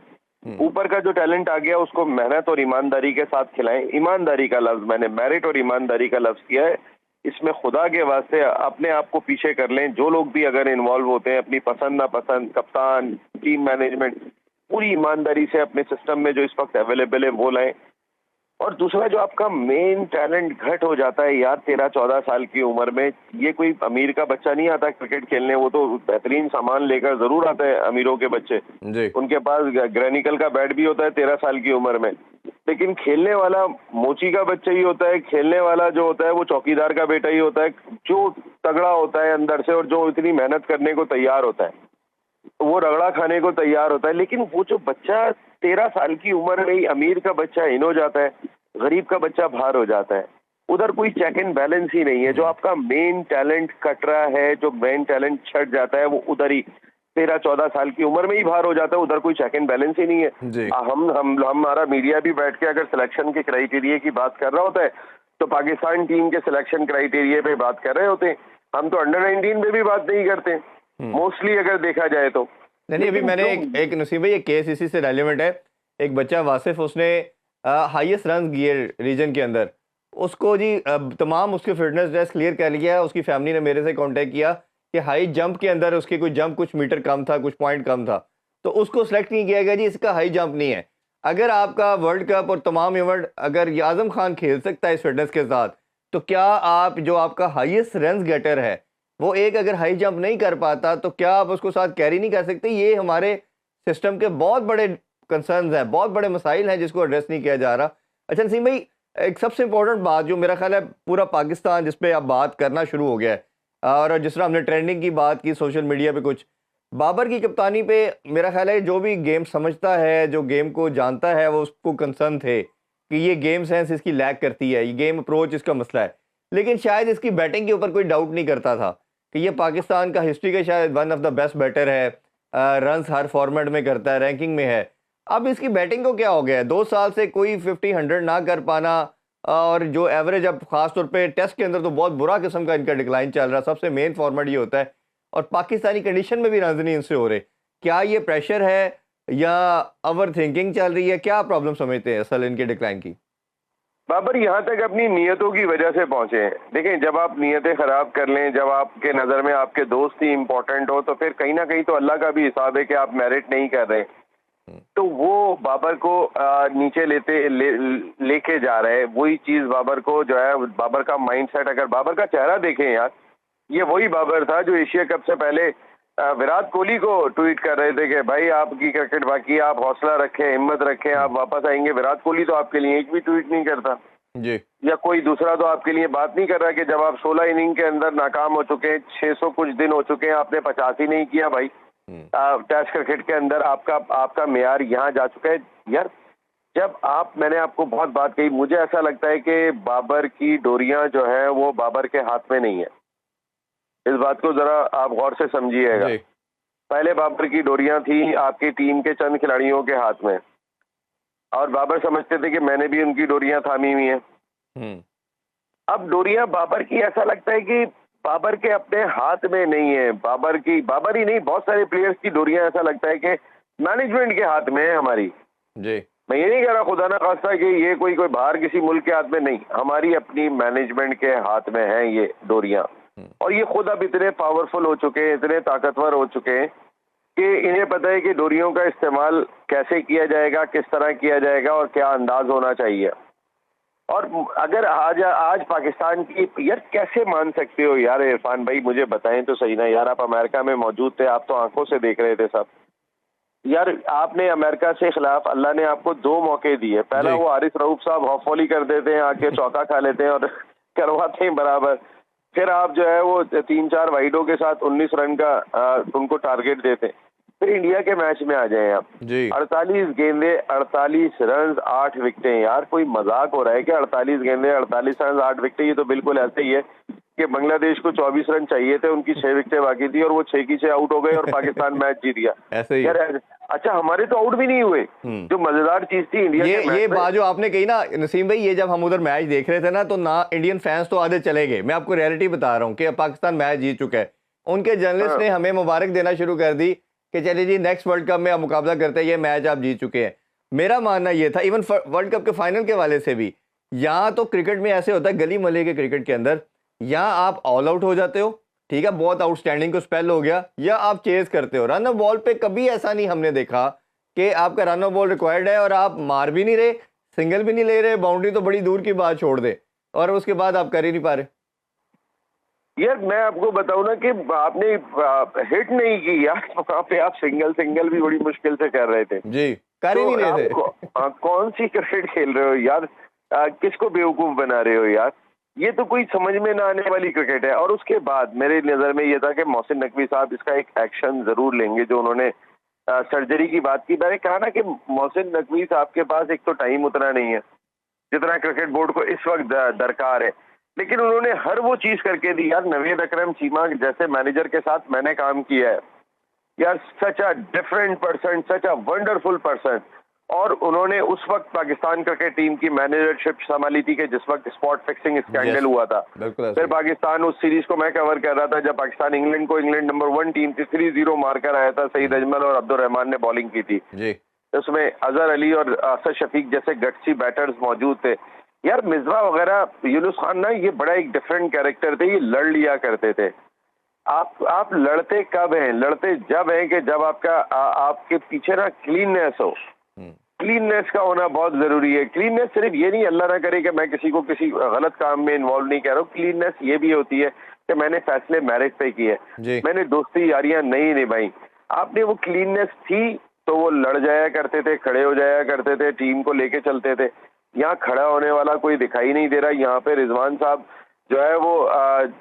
ऊपर का जो टैलेंट आ गया उसको मेहनत और ईमानदारी के साथ खिलाएं। ईमानदारी का लफ्ज, मैंने मेरिट और ईमानदारी का लफ्ज किया है, इसमें खुदा के वास्ते अपने आप को पीछे कर लें। जो लोग भी अगर इन्वॉल्व होते हैं, अपनी पसंद नापसंद, कप्तान, टीम मैनेजमेंट, पूरी ईमानदारी से अपने सिस्टम में जो इस वक्त अवेलेबल है वो लाएं। और दूसरा, जो आपका मेन टैलेंट घट हो जाता है यार 13-14 साल की उम्र में, ये कोई अमीर का बच्चा नहीं आता क्रिकेट खेलने, वो तो बेहतरीन सामान लेकर जरूर आता है अमीरों के बच्चे, जी। उनके पास ग्रैनिकल का बैट भी होता है 13 साल की उम्र में, लेकिन खेलने वाला मोची का बच्चा ही होता है। खेलने वाला जो होता है वो चौकीदार का बेटा ही होता है, जो तगड़ा होता है अंदर से और जो इतनी मेहनत करने को तैयार होता है, वो रगड़ा खाने को तैयार होता है। लेकिन वो जो बच्चा 13 साल की उम्र में ही अमीर का बच्चा इन हो जाता है, गरीब का बच्चा बाहर हो जाता है, उधर कोई चेक एंड बैलेंस ही नहीं है। जो आपका मेन टैलेंट कट रहा है, जो मेन टैलेंट छट जाता है, वो उधर ही 13-14 साल की उम्र में ही बाहर हो जाता है, उधर कोई चेक एंड बैलेंस ही नहीं है। जी। हमारा मीडिया भी बैठ के अगर सिलेक्शन के क्राइटेरिया की बात कर रहा होता है, तो पाकिस्तान टीम के सिलेक्शन क्राइटेरिया पे बात कर रहे होते हैं। हम तो अंडर 19 पे भी बात नहीं करते मोस्टली, अगर देखा जाए तो। नहीं, अभी मैंने एक नसीब भाई, एक केस इसी से रेलिवेंट है। एक बच्चा वासिफ, उसने हाईएस्ट रन किए रीजन के अंदर, उसको जी तमाम उसके फिटनेस टेस्ट क्लियर कर लिया। उसकी फैमिली ने मेरे से कांटेक्ट किया कि हाई जंप के अंदर उसके कोई जंप कुछ मीटर कम था, कुछ पॉइंट कम था, तो उसको सेलेक्ट नहीं किया गया जी, इसका हाई जंप नहीं है। अगर आपका वर्ल्ड कप और तमाम इवेंट अगर ये आजम खान खेल सकता है इस फिटनेस के साथ, तो क्या आप जो आपका हाईएस्ट रन गेटर है वो एक अगर हाई जंप नहीं कर पाता, तो क्या आप उसको साथ कैरी नहीं कर सकते? ये हमारे सिस्टम के बहुत बड़े कंसर्न्स हैं, बहुत बड़े मसाइल हैं जिसको एड्रेस नहीं किया जा रहा। अच्छा नसीम भाई, एक सबसे इंपॉर्टेंट बात जो मेरा ख्याल है पूरा पाकिस्तान जिस पे अब बात करना शुरू हो गया है, और जिस तरह हमने ट्रेंडिंग की बात की सोशल मीडिया पे, कुछ बाबर की कप्तानी पे मेरा ख्याल है जो भी गेम समझता है, जो गेम को जानता है, वो उसको कंसर्न थे कि ये गेम सेंस इसकी लैक करती है, ये गेम अप्रोच इसका मसला है। लेकिन शायद इसकी बैटिंग के ऊपर कोई डाउट नहीं करता था कि ये पाकिस्तान का हिस्ट्री का शायद one of the best batter है, रन्स हर फॉर्मेट में करता है, रैंकिंग में है। अब इसकी बैटिंग को क्या हो गया है? 2 साल से कोई 50-100 ना कर पाना, और जो एवरेज अब खासतौर पे टेस्ट के अंदर तो बहुत बुरा किस्म का इनका डिक्लाइन चल रहा है। सबसे मेन फॉर्मेट ये होता है, और पाकिस्तानी कंडीशन में भी रन नहीं इनसे हो रहे। क्या ये प्रेशर है या ओवर थिंकिंग चल रही है? क्या प्रॉब्लम समझते हैं असल इनके डिक्लाइन की? बाबर यहाँ तक अपनी नीयतों की वजह से पहुंचे हैं। देखें, जब आप नीयतें खराब कर लें, जब आपके नज़र में आपके दोस्त ही इंपॉर्टेंट हो, तो फिर कहीं ना कहीं तो अल्लाह का भी हिसाब है कि आप मेरिट नहीं कर रहे। तो वो बाबर को नीचे लेके जा रहे हैं। वही चीज बाबर को जो है, बाबर का माइंडसेट, अगर बाबर का चेहरा देखें यार, ये वही बाबर था जो एशिया कप से पहले विराट कोहली को ट्वीट कर रहे थे कि भाई आपकी क्रिकेट बाकी है, आप हौसला रखें, हिम्मत रखें, आप वापस आएंगे। विराट कोहली तो आपके लिए एक भी ट्वीट नहीं करता जी। या कोई दूसरा तो आपके लिए बात नहीं कर रहा कि जब आप 16 इनिंग के अंदर नाकाम हो चुके हैं, 600 कुछ दिन हो चुके हैं, आपने 50 ही नहीं किया भाई। टेस्ट क्रिकेट के अंदर आपका मेयार यहाँ जा चुका है यार। जब मैंने आपको बहुत बात कही, मुझे ऐसा लगता है कि बाबर की डोरियां जो है वो बाबर के हाथ में नहीं है। इस बात को जरा आप गौर से समझिएगा। पहले बाबर की डोरियां थी आपकी टीम के चंद खिलाड़ियों के हाथ में, और बाबर समझते थे कि मैंने भी उनकी डोरियां थामी हुई हैं। अब डोरियां बाबर की, ऐसा लगता है कि बाबर के अपने हाथ में नहीं है। बाबर ही नहीं, बहुत सारे प्लेयर्स की डोरियां ऐसा लगता है कि मैनेजमेंट के हाथ में है हमारी। जी। मैं ये नहीं कह रहा खुदा ना खास्ता कि ये कोई बाहर किसी मुल्क के हाथ में, नहीं, हमारी अपनी मैनेजमेंट के हाथ में है ये डोरियां। और ये खुद अब इतने पावरफुल हो चुके हैं, इतने ताकतवर हो चुके हैं कि इन्हें पता है कि डोरियों का इस्तेमाल कैसे किया जाएगा, किस तरह किया जाएगा और क्या अंदाज होना चाहिए। और अगर आज पाकिस्तान की, यार कैसे मान सकते हो यार इरफान भाई, मुझे बताएं तो सही ना यार, आप अमेरिका में मौजूद थे, आप तो आंखों से देख रहे थे सब। यार आपने अमेरिका से खिलाफ अल्लाह ने आपको 2 मौके दिए। पहला जी। वो हारिस रऊफ साहब हॉफोली कर देते हैं, आके चौका खा लेते हैं और करवाते हैं बराबर। फिर आप जो है वो 3-4 वाइडों के साथ 19 रन का उनको टारगेट देते हैं। फिर इंडिया के मैच में आ जाएं आप, जी 48 गेंदे 48 रन 8 विकेटें। यार कोई मजाक हो रहा है क्या? 48 गेंदे 48 रन 8 विकेटें, ये तो बिल्कुल ऐसे ही है कि बांग्लादेश को 24 रन चाहिए थे, उनकी 6 विकेटें बाकी थी और वो 6 की 6 आउट हो गए और पाकिस्तान मैच जीत गया। ऐसे ही है। यार अच्छा, हमारे तो आउट भी नहीं हुए। जो मजेदार चीज थी इंडिया के ये मैच में, बात जो आपने कही ना नसीम भाई, ये जब हम उधर मैच देख रहे थे ना, तो ना इंडियन फैंस तो आधे चले गए। मैं आपको रियलिटी बता रहा हूँ कि पाकिस्तान मैच जीत चुका है। उनके जर्नलिस्ट ने हमें मुबारक देना शुरू कर दी कि चलिए जी नेक्स्ट वर्ल्ड कप में आप मुकाबला करते हैं, ये मैच आप जीत चुके हैं। मेरा मानना ये था, इवन वर्ल्ड कप के फाइनल के वाले से भी, यहाँ तो क्रिकेट में ऐसे होता है, गली मोहल्ले के क्रिकेट के अंदर, यहाँ आप ऑल आउट हो जाते हो, ठीक है, बहुत आउटस्टैंडिंग को स्पेल हो गया, या आप चेज करते हो। रन ऑफ बॉल पे कभी ऐसा नहीं हमने देखा कि आपका रन ऑफ बॉल रिक्वायर्ड है और आप मार भी नहीं रहे, सिंगल भी नहीं ले रहे, बाउंड्री तो बड़ी दूर की बात छोड़ दे, और उसके बाद आप कर ही नहीं पा रहे। यार मैं आपको बताऊं ना कि आपने हिट नहीं की यार, वहाँ पे आप सिंगल भी बड़ी मुश्किल से कर रहे थे। जी कर ही नहीं तो रहे आप थे। कौन सी क्रिकेट खेल रहे हो यार? किसको बेवकूफ बना रहे हो यार? ये तो कोई समझ में ना आने वाली क्रिकेट है। और उसके बाद मेरे नजर में ये था कि मोहसिन नकवी साहब इसका एक एक्शन जरूर लेंगे, जो उन्होंने सर्जरी की बात की। मैंने कहा ना कि मोहसिन नकवी साहब के पास एक तो टाइम उतना नहीं है जितना क्रिकेट बोर्ड को इस वक्त दरकार है, लेकिन उन्होंने हर वो चीज करके दी यार। नवेद अकरम चीमा जैसे मैनेजर के साथ मैंने काम किया है यार, such a different person, such a wonderful person. और उन्होंने उस वक्त पाकिस्तान क्रिकेट टीम की मैनेजरशिप संभाली थी कि जिस वक्त स्पॉट फिक्सिंग स्कैंडल Yes, हुआ था। बिल्कुल ऐसे फिर ही। पाकिस्तान उस सीरीज को मैं कवर कर रहा था जब पाकिस्तान इंग्लैंड को, इंग्लैंड नंबर 1 टीम थी, 3-0 मारकर आया था। सईद अजमल और अब्दुल रहमान ने बॉलिंग की थी। जी उसमें अजहर अली और असद शफीक जैसे गट्सी बैटर्स मौजूद थे यार। मिसबा वगैरह, यूनुस खान ना, ये बड़ा एक डिफरेंट कैरेक्टर थे, ये लड़ लिया करते थे। आप लड़ते कब हैं? लड़ते जब हैं कि जब आपके पीछे ना क्लीननेस हो। हम्म, क्लीननेस का होना बहुत जरूरी है। क्लीननेस सिर्फ ये नहीं, अल्लाह ना करे कि मैं किसी को किसी गलत काम में इन्वॉल्व नहीं कर रहा हूँ। क्लीननेस ये भी होती है कि मैंने फैसले मैरिज पे किए, जी मैंने दोस्ती यारियां नहीं निभाई। आपने वो क्लीननेस थी तो वो लड़ जाया करते थे, खड़े हो जाया करते थे, टीम को लेके चलते थे। यहाँ खड़ा होने वाला कोई दिखाई नहीं दे रहा। यहाँ पे रिजवान साहब जो है वो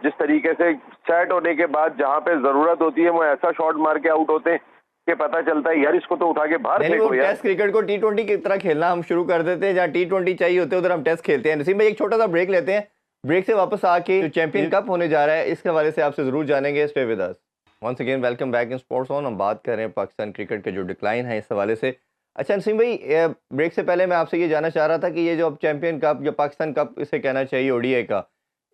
जिस तरीके से सेट होने के बाद जहाँ पे जरूरत होती है वो ऐसा शॉट मार के आउट होते हैं कि पता चलता है यार इसको तो उठा के बाहर यानी वो फेंको यार। टेस्ट क्रिकेट को टी20 की तरह खेलना हम शुरू कर देते हैं, जहाँ टी20 चाहिए होते हैं उधर हम टेस्ट खेलते हैं। नसीम भाई एक छोटा सा ब्रेक लेते हैं, ब्रेक से वापस आके जो चैंपियन कप होने जा रहा है इसके हवाले से आपसे जरूर जानेंगे। Stay with us. Once again welcome back in sports on. हम बात कर रहे हैं पाकिस्तान क्रिकेट के जो डिक्लाइन है इस हवाले से। अच्छा नसीम भाई, ब्रेक से पहले मैं आपसे ये जानना चाह रहा था कि ये जो अब चैंपियन कप या पाकिस्तान कप इसे कहना चाहिए ओडीआई का,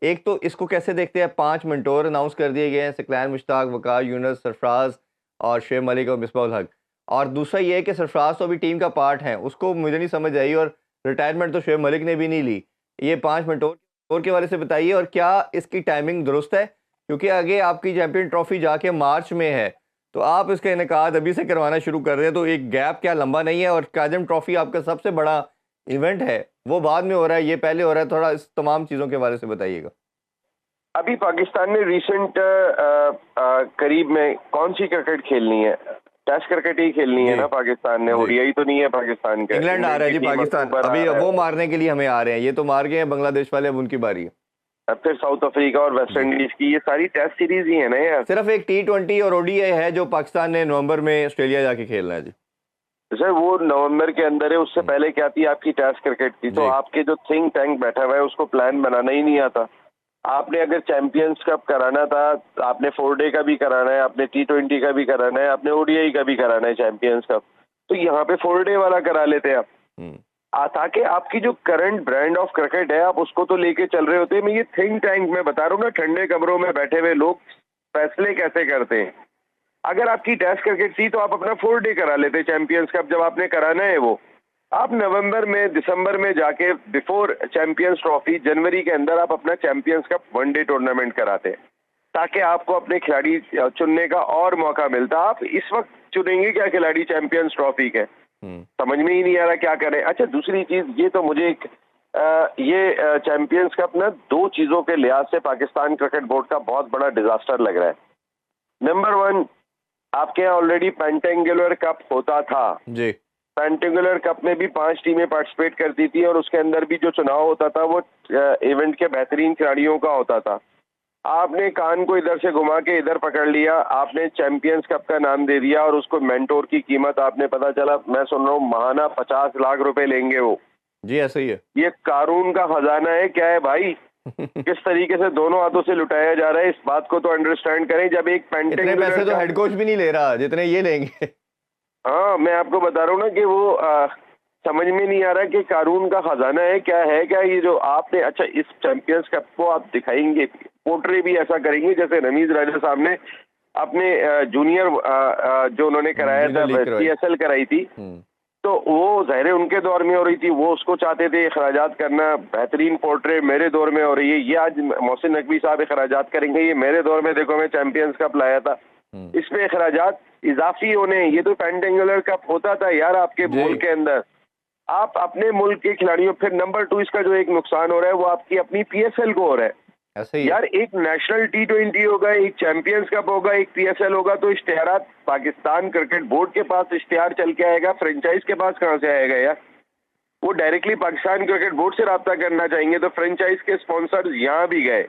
एक तो इसको कैसे देखते हैं? 5 मेंटोर अनाउंस कर दिए गए हैं, सिकलैन मुश्ताक, वकार यूनुस, सरफराज और शेब मलिक और मिसबाह हक। और दूसरा ये है कि सरफराज तो अभी टीम का पार्ट है, उसको मुझे नहीं समझ आई, और रिटायरमेंट तो शेब मलिक ने भी नहीं ली। ये 5 मेंटोर के बारे से बताइए, और क्या इसकी टाइमिंग दुरुस्त है? क्योंकि आगे आपकी चैंपियन ट्रॉफी जाके मार्च में है, तो आप इसका इनेकाद अभी से करवाना शुरू कर रहे हैं, तो एक गैप क्या लंबा नहीं है? और काजम ट्रॉफी आपका सबसे बड़ा इवेंट है, वो बाद में हो रहा है, ये पहले हो रहा है। थोड़ा इस तमाम चीज़ों के बारे से बताइएगा। अभी पाकिस्तान ने रिसेंट करीब में कौन सी क्रिकेट खेलनी है? टेस्ट क्रिकेट ही खेलनी है जी ना पाकिस्तान ने। जी ओडीआई तो नहीं है पाकिस्तान का। इंग्लैंड आ रहा है की जी, टीम पाकिस्तान अक्टूबर आ अभी रहा वो है। मारने के लिए हमें आ रहे हैं, ये तो मार गए हैं बांग्लादेश वाले, अब उनकी बारी है। अब फिर साउथ अफ्रीका और वेस्ट जी इंडीज की, ये सारी टेस्ट सीरीज ही है ना यार। सिर्फ एक टी20 और ओडीआई है जो पाकिस्तान ने नवंबर में ऑस्ट्रेलिया जाके खेलना है जी। सर वो नवंबर के अंदर है, उससे पहले क्या थी आपकी टेस्ट क्रिकेट थी। तो जी आपके जो थिंक टैंक बैठा हुआ है उसको प्लान बनाना ही नहीं आता। आपने अगर चैंपियंस कप कराना था, आपने 4 डे का भी कराना है, आपने टी20 का भी कराना है, आपने ओडीआई का भी कराना है चैंपियंस कप, तो यहाँ पे 4 डे वाला करा लेते आप। हम्म, ताकि आपकी जो करंट ब्रांड ऑफ क्रिकेट है आप उसको तो लेके चल रहे होते हैं। मैं ये थिंक टैंक में बता रहा हूँ ना, ठंडे कमरों में बैठे हुए लोग फैसले कैसे करते हैं। अगर आपकी टेस्ट क्रिकेट थी तो आप अपना 4 डे करा लेते चैंपियंस कप, जब आपने कराना है वो। आप नवंबर में, दिसंबर में जाके बिफोर चैंपियंस ट्रॉफी जनवरी के अंदर आप अपना चैंपियंस कप 1 डे टूर्नामेंट कराते, ताकि आपको अपने खिलाड़ी चुनने का और मौका मिलता। आप इस वक्त चुनेंगे क्या खिलाड़ी चैंपियंस ट्रॉफी के? समझ में ही नहीं आ रहा क्या करें। अच्छा दूसरी चीज ये तो मुझे ये चैंपियंस कप ना 2 चीजों के लिहाज से पाकिस्तान क्रिकेट बोर्ड का बहुत बड़ा डिजास्टर लग रहा है। नंबर 1, आपके यहाँ ऑलरेडी पेंटेंगुलर कप होता था। जी पेंटेंगुलर कप में भी 5 टीमें पार्टिसिपेट करती थी और उसके अंदर भी जो चुनाव होता था वो इवेंट के बेहतरीन खिलाड़ियों का होता था। आपने कान को इधर से घुमा के इधर पकड़ लिया, आपने चैंपियंस कप का नाम दे दिया और उसको मेंटोर की कीमत आपने पता चला, मैं सुन रहा हूँ महाना 50 लाख रुपए लेंगे वो। जी ऐसा ही है। ये कानून का खजाना है क्या है भाई? किस तरीके से दोनों हाथों से लुटाया जा रहा है, इस बात को तो अंडरस्टैंड करें। जब एक इतने पेंटेंगुलर पैसे तो हेड कोच भी नहीं ले रहा जितने ये लेंगे। हाँ, मैं आपको बता रहा हूँ ना कि वो समझ में नहीं आ रहा कि कानून का खजाना है क्या ये जो आपने। अच्छा, इस चैंपियंस कप को आप दिखाएंगे, पोर्ट्रे भी ऐसा करेंगे जैसे रमीज राजा साहब ने अपने जूनियर जो उन्होंने कराया था, PSL कराई थी, तो वो ज़ाहिर है उनके दौर में हो रही थी, वो उसको चाहते थे अखराजात करना। बेहतरीन पोर्ट्रे मेरे दौर में हो रही है, ये आज मोहसिन नकवी साहब अखराजात करेंगे, ये मेरे दौर में देखो मैं चैंपियंस कप लाया था, इसमें अखराजात इजाफी होने। ये तो पेंटेंगुलर कप होता था यार आपके मुल्क के अंदर। आप अपने मुल्क के खिलाड़ियों, फिर नंबर 2 इसका जो एक नुकसान हो रहा है वो आपकी अपनी PSL को हो रहा है। ऐसे ही यार एक नेशनल T20 होगा, एक चैंपियंस कप होगा, एक PSL होगा, तो इश्तेहारात पाकिस्तान क्रिकेट बोर्ड के पास इश्तेहार चल के आएगा, फ्रेंचाइज के पास कहाँ से आएगा यार? वो डायरेक्टली पाकिस्तान क्रिकेट बोर्ड से राब्ता करना चाहेंगे, तो फ्रेंचाइज के स्पॉन्सर्स यहाँ भी गए,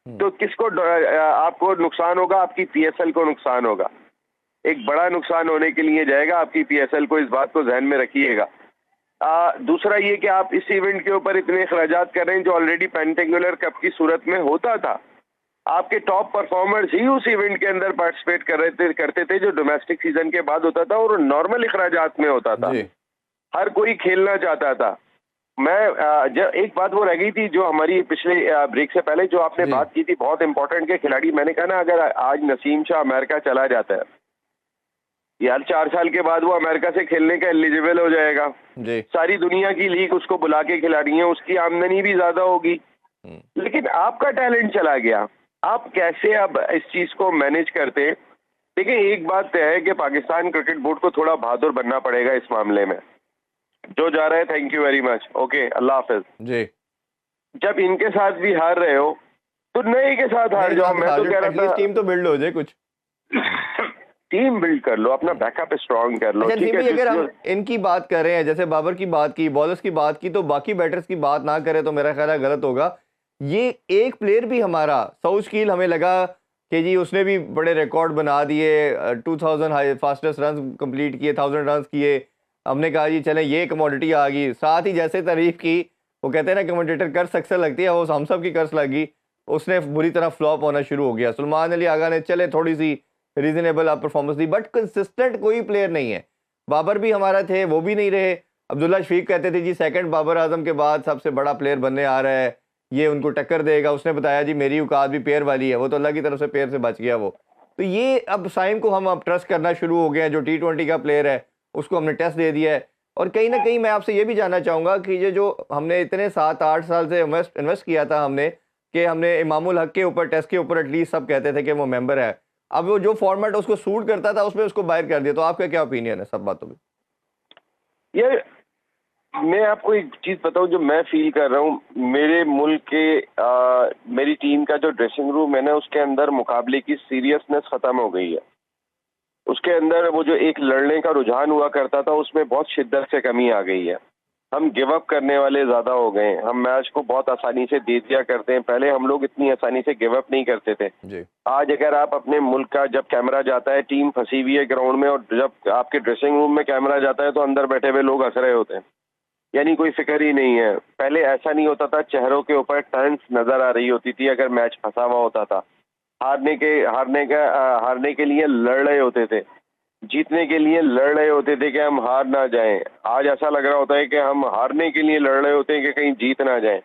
तो किसको आपको नुकसान होगा? आपकी PSL को नुकसान होगा, एक बड़ा नुकसान होने के लिए जाएगा आपकी PSL को, इस बात को जहन में रखिएगा। दूसरा ये कि आप इस इवेंट के ऊपर इतने अखराजात कर रहे हैं जो ऑलरेडी पेंटेंगुलर कप की सूरत में होता था। आपके टॉप परफॉर्मर्स ही उस इवेंट के अंदर पार्टिसिपेट करते थे जो डोमेस्टिक सीजन के बाद होता था और नॉर्मल अखराजात में होता था। हर कोई खेलना चाहता था। मैं एक बात वो रह गई थी जो हमारी पिछले ब्रेक से पहले जो आपने बात की थी, बहुत इंपॉर्टेंट के खिलाड़ी, मैंने कहा ना अगर आज नसीम शाह अमेरिका चला जाता है यार, 4 साल के बाद वो अमेरिका से खेलने का एलिजिबल हो जाएगा। सारी दुनिया की लीग उसको बुला के खिलाड़ी है, उसकी आमदनी भी ज्यादा होगी, लेकिन आपका टैलेंट चला गया। आप कैसे अब इस चीज को मैनेज करते? देखिए, एक बात तय है कि पाकिस्तान क्रिकेट बोर्ड को थोड़ा बहादुर बनना पड़ेगा इस मामले में। जो जा रहा है, thank you very much, okay, अल्लाह हाफिज जी। जब इनके साथ भी हार रहे हो तो नए के साथ हार जाओ। मैं तो कह रहा था टीम तो बिल्ड हो जाए, कुछ टीम बिल्ड कर लो, अपना बैकअप स्ट्रॉन्ग कर लो। ठीक है, अगर हम इनकी बात कर रहे हैं, जैसे बाबर की बात की, बॉलर्स की बात की, तो बाकी बैटर्स की बात ना करें तो मेरा ख्याल है गलत होगा। ये एक प्लेयर भी हमारा साउथ कील, हमें लगा कि जी उसने भी बड़े रिकॉर्ड बना दिए, 2000 फास्टेस्ट रन कंप्लीट किए, 1000 रन किए। हमने कहा जी चलें ये कमोडिटी आ गई, साथ ही जैसे तारीफ की, वो कहते हैं ना कमेंटेटर कर सक्सेस लगती है, वो हम सब की कर्स लगी, उसने बुरी तरह फ्लॉप होना शुरू हो गया। सलमान अली आगा ने चले थोड़ी सी रीजनेबल आप परफॉर्मेंस दी, बट कंसिस्टेंट कोई प्लेयर नहीं है। बाबर भी हमारा थे, वो भी नहीं रहे। अब्दुल्ला शफीक कहते थे जी सेकंड बाबर आजम के बाद सबसे बड़ा प्लेयर बनने आ रहा है, ये उनको टक्कर देगा। उसने बताया जी मेरी औकात भी पेयर वाली है, वो तो अल्लाह की तरफ से पेयर से बच गया वो। तो ये अब साइम को हम अब ट्रस्ट करना शुरू हो गए हैं, जो T20 का प्लेयर है उसको हमने टेस्ट दे दिया है। और कहीं ना कहीं मैं आपसे ये भी जानना चाहूँगा कि ये जो हमने इतने 7-8 साल से इन्वेस्ट किया था हमने, कि हमने इमामुल हक के ऊपर, टेस्ट के ऊपर एटलीस्ट सब कहते थे कि वो मेंबर है, अब वो जो फॉर्मेट उसको सूट करता था उसमें उसको बाहर कर दिया। तो आपका क्या ओपिनियन है सब बातों पे? ये मैं आपको एक चीज बताऊं जो मैं फील कर रहा हूँ। मेरे मुल्क के मेरी टीम का जो ड्रेसिंग रूम है ना, उसके अंदर मुकाबले की सीरियसनेस खत्म हो गई है। उसके अंदर वो जो एक लड़ने का रुझान हुआ करता था उसमें बहुत शिद्दत से कमी आ गई है। हम गिव अप करने वाले ज्यादा हो गए। हम मैच को बहुत आसानी से दे दिया करते हैं। पहले हम लोग इतनी आसानी से गिव अप नहीं करते थे जी। आज अगर आप अपने मुल्क का, जब कैमरा जाता है, टीम फंसी हुई है ग्राउंड में, और जब आपके ड्रेसिंग रूम में कैमरा जाता है तो अंदर बैठे हुए लोग हंस रहे होते हैं, यानी कोई फिक्र ही नहीं है। पहले ऐसा नहीं होता था, चेहरों के ऊपर टर्न्स नजर आ रही होती थी अगर मैच फंसा हुआ होता था। हारने के लिए लड़ रहे होते थे, जीतने के लिए लड़ रहे होते थे कि हम हार ना जाएं। आज ऐसा लग रहा होता है कि हम हारने के लिए लड़ रहे होते हैं कि कहीं जीत ना जाएं।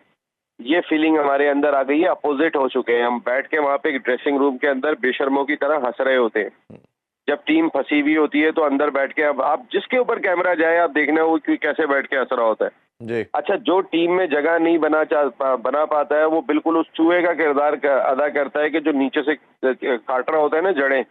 ये फीलिंग हमारे अंदर आ गई है, अपोजिट हो चुके हैं। हम बैठ के वहां पे ड्रेसिंग रूम के अंदर बेशर्मों की तरह हंस रहे होते हैं। जब टीम फंसी हुई होती है तो अंदर बैठ के, अब आप जिसके ऊपर कैमरा जाए आप देखना वो कैसे बैठ के हंस रहा होता है जी। अच्छा, जो टीम में जगह नहीं बना पाता है वो बिल्कुल उस चूहे का किरदार अदा करता है कि जो नीचे से काट रहा होता है ना जड़ें,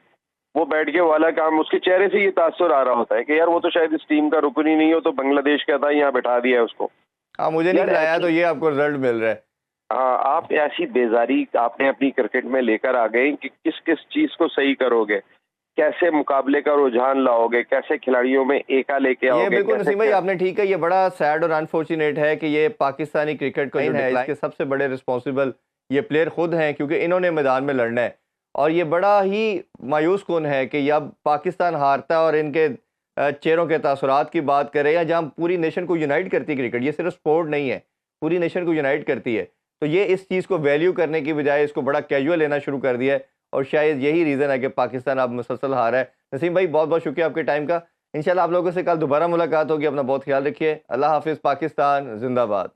वो बैठ के वाला काम, उसके चेहरे से ये तासुर आ रहा होता है कि यार वो तो शायद इस टीम का रुकन ही नहीं हो, तो बांग्लादेश का था, यहाँ बैठा दिया है उसको। हाँ, मुझे नहीं बुलाया तो ये आपको रिजल्ट मिल रहा है। हाँ, आप ऐसी बेजारी आपने अपनी क्रिकेट में लेकर आ गए कि किस किस चीज को सही करोगे। कैसे मुकाबले का रुझान लाओगे, कैसे खिलाड़ियों में एका लेके ये आओगे, बिल्कुल कैसे नसीम भाई आपने ठीक है, ये बड़ा सैड और अनफॉर्चुनेट है कि ये पाकिस्तानी क्रिकेट को जो है इसके सबसे बड़े रिस्पॉन्सिबल ये प्लेयर खुद हैं, क्योंकि इन्होंने मैदान में लड़ना है। और ये बड़ा ही मायूस कुन है कि अब पाकिस्तान हारता है और इनके चेहरों के तासुरात की बात करें, या जहाँ पूरी नेशन को यूनाइट करती है क्रिकेट, ये सिर्फ स्पोर्ट नहीं है, पूरी नेशन को यूनाइट करती है। तो ये इस चीज़ को वैल्यू करने की बजाय इसको बड़ा कैजुअल लेना शुरू कर दिया है, और शायद यही रीज़न है कि पाकिस्तान अब मुसलसल हार है। नसीम भाई बहुत बहुत शुक्रिया आपके टाइम का। इंशाल्लाह आप लोगों से कल दोबारा मुलाकात होगी। अपना बहुत ख्याल रखिए। अल्लाह हाफिज़। पाकिस्तान जिंदाबाद।